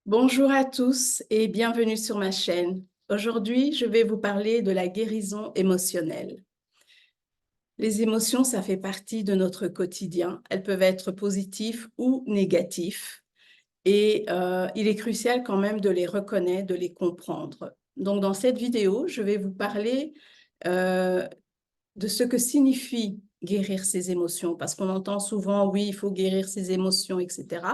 Bonjour à tous et bienvenue sur ma chaîne. Aujourd'hui, je vais vous parler de la guérison émotionnelle. Les émotions, ça fait partie de notre quotidien. Elles peuvent être positives ou négatives et il est crucial quand même de les reconnaître, de les comprendre. Donc, dans cette vidéo, je vais vous parler euh, de ce que signifie guérir ses émotions parce qu'on entend souvent, oui, il faut guérir ses émotions, etc.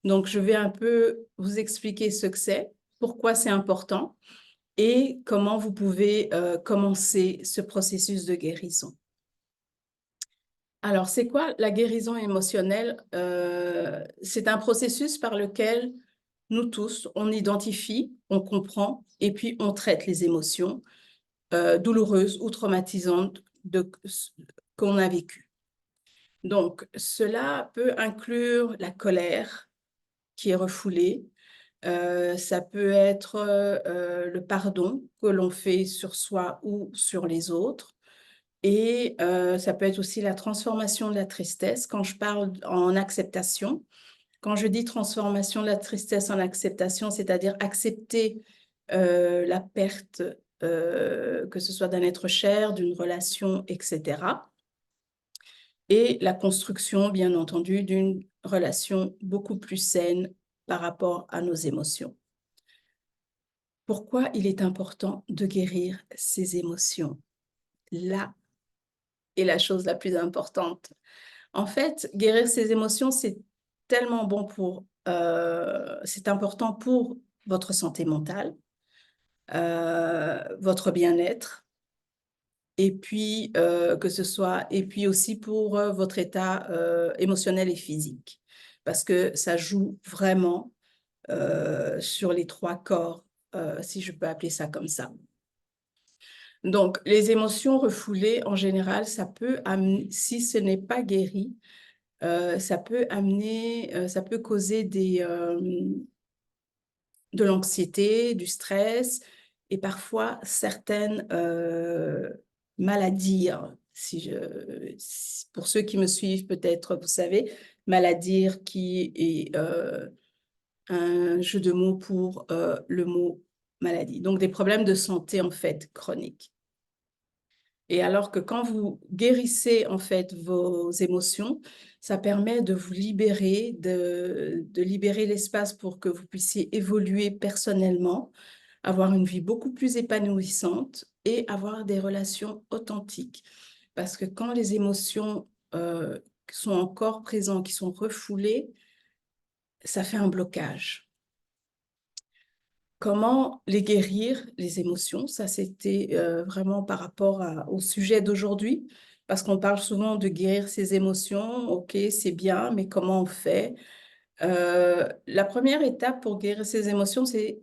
Donc, je vais un peu vous expliquer ce que c'est, pourquoi c'est important et comment vous pouvez commencer ce processus de guérison. Alors, c'est quoi la guérison émotionnelle? C'est un processus par lequel nous tous, on identifie, on comprend et puis on traite les émotions douloureuses ou traumatisantes qu'on a vécues. Donc, cela peut inclure la colère qui est refoulée. Ça peut être le pardon que l'on fait sur soi ou sur les autres. Et ça peut être aussi la transformation de la tristesse. Quand je parle en acceptation, quand je dis transformation de la tristesse en acceptation, c'est-à-dire accepter la perte, que ce soit d'un être cher, d'une relation, etc. Et la construction, bien entendu, d'une relation beaucoup plus saine par rapport à nos émotions. Pourquoi il est important de guérir ses émotions? Là est la chose la plus importante. En fait, guérir ses émotions, c'est tellement bon c'est important pour votre santé mentale, votre bien-être, et puis et puis aussi pour votre état émotionnel et physique, parce que ça joue vraiment sur les trois corps, si je peux appeler ça comme ça. Donc, les émotions refoulées, en général, ça peut amener, si ce n'est pas guéri, ça peut causer de l'anxiété, du stress et parfois certaines maladies. Pour ceux qui me suivent, peut-être, vous savez, maladie qui est un jeu de mots pour le mot maladie. Donc, des problèmes de santé, en fait, chroniques. Et alors que quand vous guérissez en fait vos émotions, ça permet de vous libérer, de libérer l'espace pour que vous puissiez évoluer personnellement, avoir une vie beaucoup plus épanouissante et avoir des relations authentiques. Parce que quand les émotions sont encore présentes, qui sont refoulées, ça fait un blocage. Comment les guérir, les émotions? Ça, c'était vraiment par rapport au sujet d'aujourd'hui, parce qu'on parle souvent de guérir ses émotions. OK, c'est bien, mais comment on fait? La première étape pour guérir ses émotions, c'est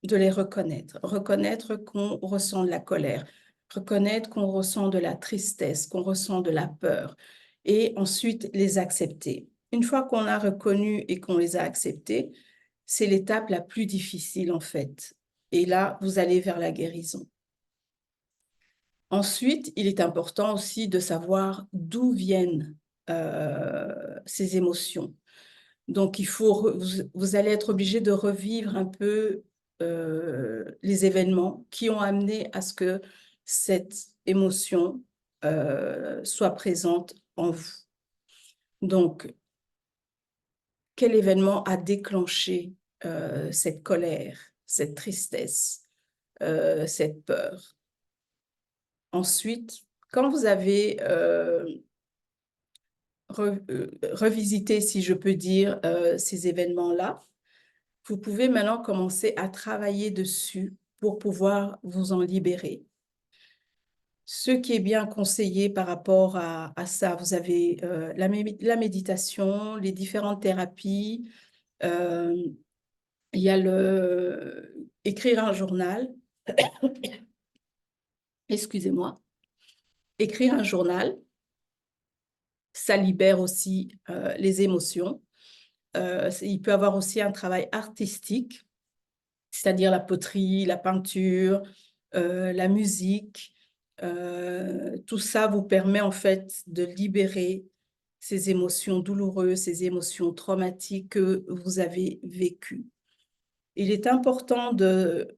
de les reconnaître. Reconnaître qu'on ressent de la colère, reconnaître qu'on ressent de la tristesse, qu'on ressent de la peur, et ensuite les accepter. Une fois qu'on a reconnu et qu'on les a acceptés, c'est l'étape la plus difficile en fait. Et là, vous allez vers la guérison. Ensuite, il est important aussi de savoir d'où viennent ces émotions. Donc, vous allez être obligé de revivre un peu les événements qui ont amené à ce que cette émotion soit présente en vous. Donc, quel événement a déclenché cette colère, cette tristesse, cette peur? Ensuite, quand vous avez revisité, si je peux dire, ces événements-là, vous pouvez maintenant commencer à travailler dessus pour pouvoir vous en libérer. Ce qui est bien conseillé par rapport à ça, vous avez la méditation, les différentes thérapies, euh, il y a écrire un journal, excusez-moi, écrire un journal, ça libère aussi les émotions. Il peut y avoir aussi un travail artistique, c'est-à-dire la poterie, la peinture, la musique. Tout ça vous permet en fait de libérer ces émotions douloureuses, ces émotions traumatiques que vous avez vécues. il est important de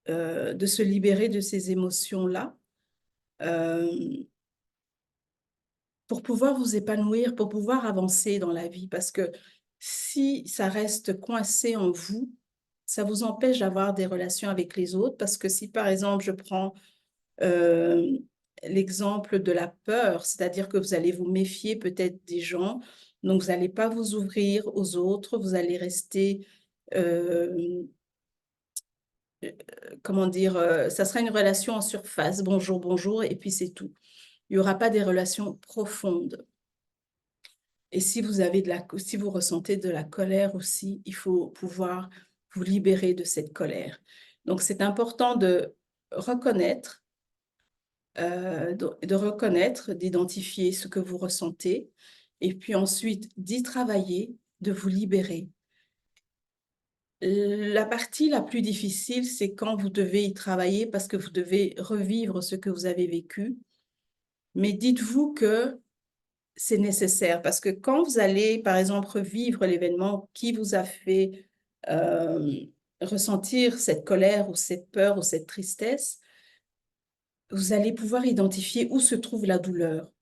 se libérer de ces émotions-là pour pouvoir vous épanouir, pour pouvoir avancer dans la vie. Parce que si ça reste coincé en vous, ça vous empêche d'avoir des relations avec les autres. Parce que si, par exemple, je prends l'exemple de la peur, c'est-à-dire que vous allez vous méfier peut-être des gens, donc vous n'allez pas vous ouvrir aux autres, vous allez rester, comment dire, ça sera une relation en surface, bonjour, bonjour, et puis c'est tout. Il n'y aura pas des relations profondes. Et si vous avez si vous ressentez de la colère aussi, il faut pouvoir vous libérer de cette colère. Donc, c'est important de reconnaître, d'identifier ce que vous ressentez, et puis ensuite d'y travailler, de vous libérer. La partie la plus difficile, c'est quand vous devez y travailler parce que vous devez revivre ce que vous avez vécu. Mais dites-vous que c'est nécessaire parce que quand vous allez, par exemple, revivre l'événement qui vous a fait ressentir cette colère ou cette peur ou cette tristesse, vous allez pouvoir identifier où se trouve la douleur,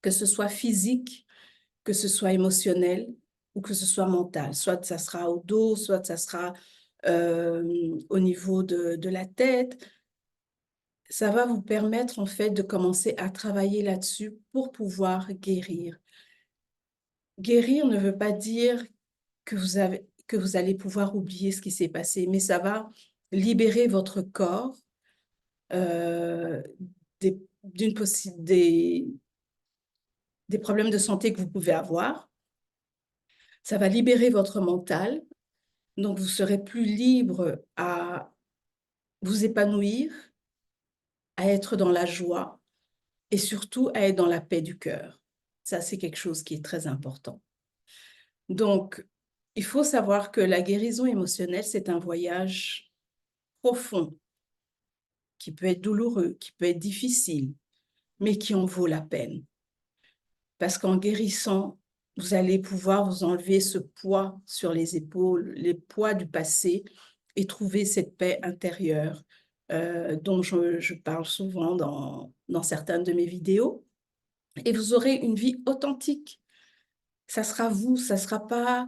que ce soit physique, que ce soit émotionnel ou que ce soit mental. Soit ça sera au dos, soit ça sera au niveau de la tête. Ça va vous permettre en fait de commencer à travailler là-dessus pour pouvoir guérir. Guérir ne veut pas dire que vous allez pouvoir oublier ce qui s'est passé, mais ça va libérer votre corps euh, des, des problèmes de santé que vous pouvez avoir. Ça va libérer votre mental, donc vous serez plus libre à vous épanouir, à être dans la joie et surtout à être dans la paix du cœur. Ça, c'est quelque chose qui est très important. Donc, il faut savoir que la guérison émotionnelle, c'est un voyage profond, qui peut être douloureux, qui peut être difficile, mais qui en vaut la peine. Parce qu'en guérissant, vous allez pouvoir vous enlever ce poids sur les épaules, les poids du passé, et trouver cette paix intérieure dont je parle souvent dans certaines de mes vidéos. Et vous aurez une vie authentique. Ça sera vous, ça ne sera pas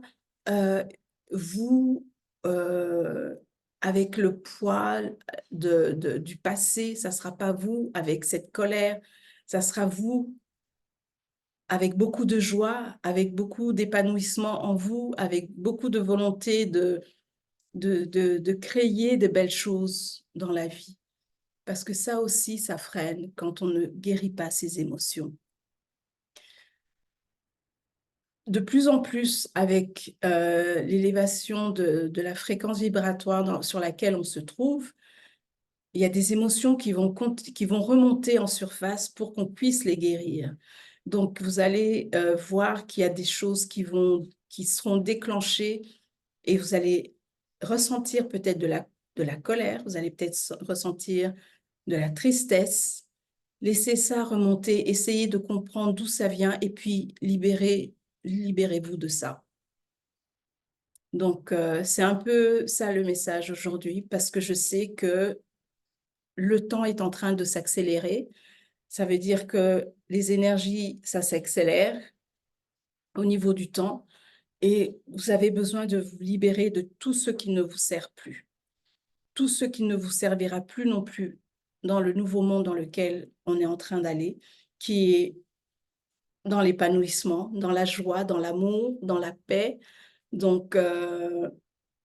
vous avec le poids du passé, ça ne sera pas vous avec cette colère, ça sera vous avec beaucoup de joie, avec beaucoup d'épanouissement en vous, avec beaucoup de volonté de créer de belles choses dans la vie. Parce que ça aussi, ça freine quand on ne guérit pas ses émotions. De plus en plus, avec l'élévation de la fréquence vibratoire sur laquelle on se trouve, il y a des émotions qui vont remonter en surface pour qu'on puisse les guérir. Donc, vous allez voir qu'il y a des choses qui seront déclenchées et vous allez ressentir peut-être de la colère, vous allez peut-être ressentir de la tristesse. Laissez ça remonter, essayez de comprendre d'où ça vient et puis libérez-vous de ça. Donc, c'est un peu ça le message aujourd'hui parce que je sais que le temps est en train de s'accélérer. Ça veut dire que les énergies, ça s'accélère au niveau du temps et vous avez besoin de vous libérer de tout ce qui ne vous sert plus. Tout ce qui ne vous servira plus non plus dans le nouveau monde dans lequel on est en train d'aller, qui est dans l'épanouissement, dans la joie, dans l'amour, dans la paix. Donc,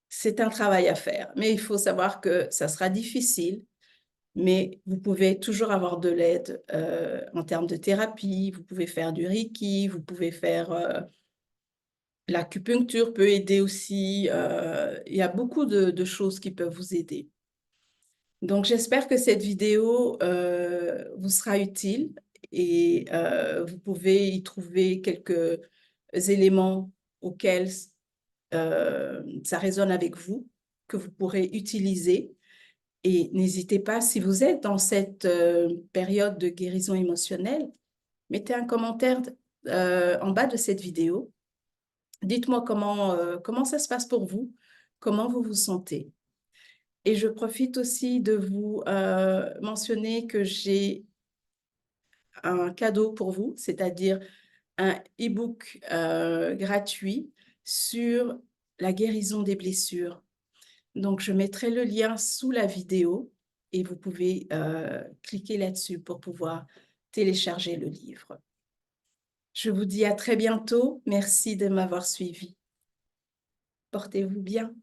c'est un travail à faire. Mais il faut savoir que ça sera difficile, mais vous pouvez toujours avoir de l'aide en termes de thérapie. Vous pouvez faire du Reiki, vous pouvez faire l'acupuncture peut aider aussi. Il y a beaucoup de choses qui peuvent vous aider. Donc, j'espère que cette vidéo vous sera utile et vous pouvez y trouver quelques éléments auxquels ça résonne avec vous, que vous pourrez utiliser. Et n'hésitez pas, si vous êtes dans cette période de guérison émotionnelle, mettez un commentaire en bas de cette vidéo. Dites-moi comment ça se passe pour vous, comment vous vous sentez. Et je profite aussi de vous mentionner que j'ai un cadeau pour vous, c'est-à-dire un e-book gratuit sur la guérison des blessures. Donc, je mettrai le lien sous la vidéo et vous pouvez cliquer là-dessus pour pouvoir télécharger le livre. Je vous dis à très bientôt. Merci de m'avoir suivi. Portez-vous bien.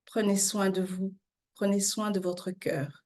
Prenez soin de vous. Prenez soin de votre cœur.